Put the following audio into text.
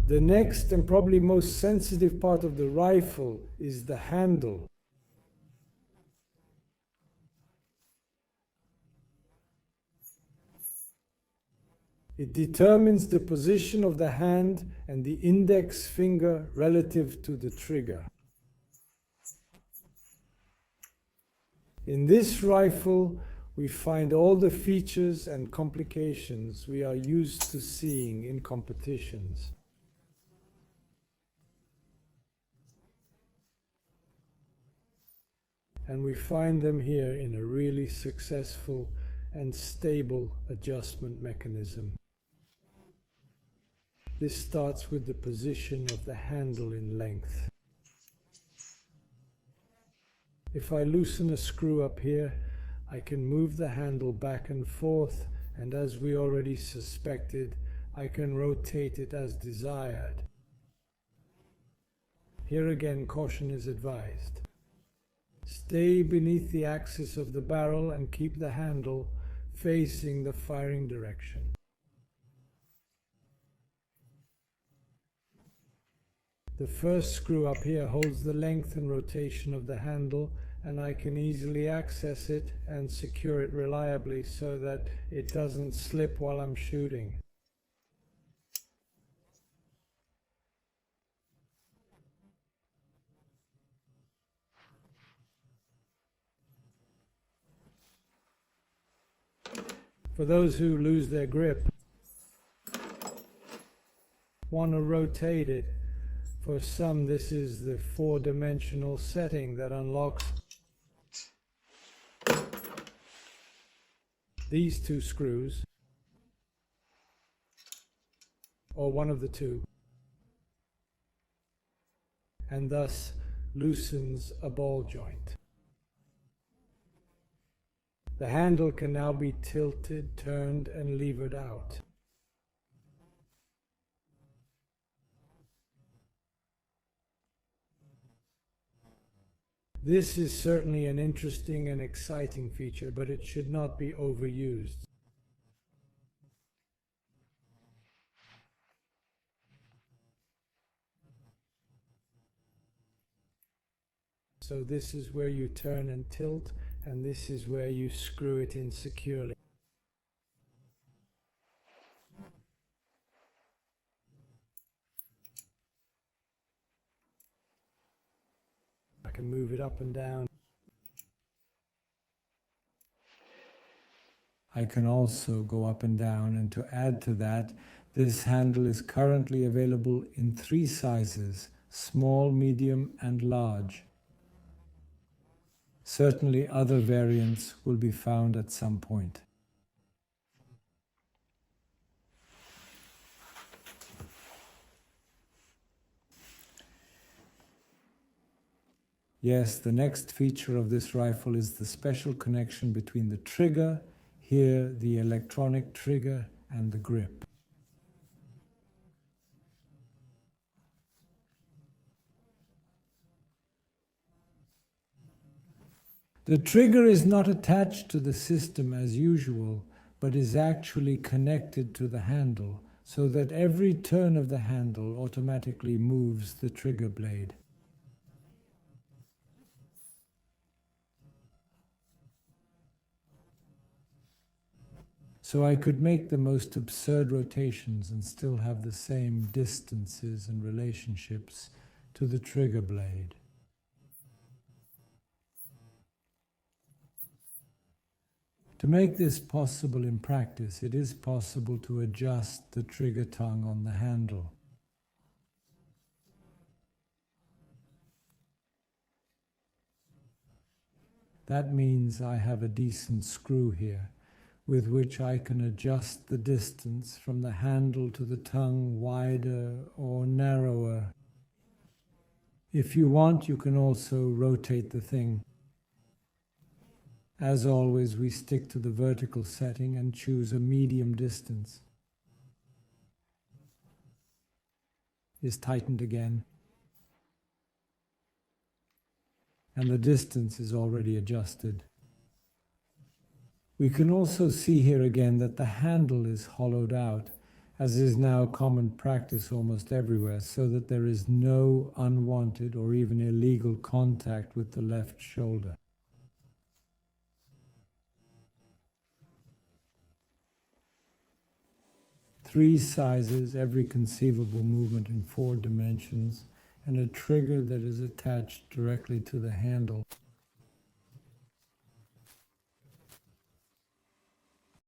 The next and probably most sensitive part of the rifle is the handle. It determines the position of the hand and the index finger relative to the trigger. In this rifle, we find all the features and complications we are used to seeing in competitions. And we find them here in a really successful and stable adjustment mechanism. This starts with the position of the handle in length. If I loosen a screw up here, I can move the handle back and forth, and as we already suspected, I can rotate it as desired. Here again, caution is advised. Stay beneath the axis of the barrel and keep the handle facing the firing direction. The first screw up here holds the length and rotation of the handle, and I can easily access it and secure it reliably so that it doesn't slip while I'm shooting. For those who lose their grip, want to rotate it. For some, this is the four-dimensional setting that unlocks these two screws, or one of the two, and thus loosens a ball joint. The handle can now be tilted, turned, and levered out. This is certainly an interesting and exciting feature, but it should not be overused. So this is where you turn and tilt, and this is where you screw it in securely. I can move it up and down. I can also go up and down, and to add to that, this handle is currently available in 3 sizes: small, medium, and large. Certainly other variants will be found at some point. Yes, the next feature of this rifle is the special connection between the trigger, here the electronic trigger, and the grip. The trigger is not attached to the system as usual, but is actually connected to the handle, so that every turn of the handle automatically moves the trigger blade. So I could make the most absurd rotations and still have the same distances and relationships to the trigger blade. To make this possible in practice, it is possible to adjust the trigger tongue on the handle. That means I have a decent screw here, with which I can adjust the distance from the handle to the tongue wider or narrower. If you want, you can also rotate the thing. As always, we stick to the vertical setting and choose a medium distance. Is tightened again. And the distance is already adjusted. We can also see here again that the handle is hollowed out, as is now common practice almost everywhere, so that there is no unwanted or even illegal contact with the left shoulder. Three sizes, every conceivable movement in 4 dimensions, and a trigger that is attached directly to the handle.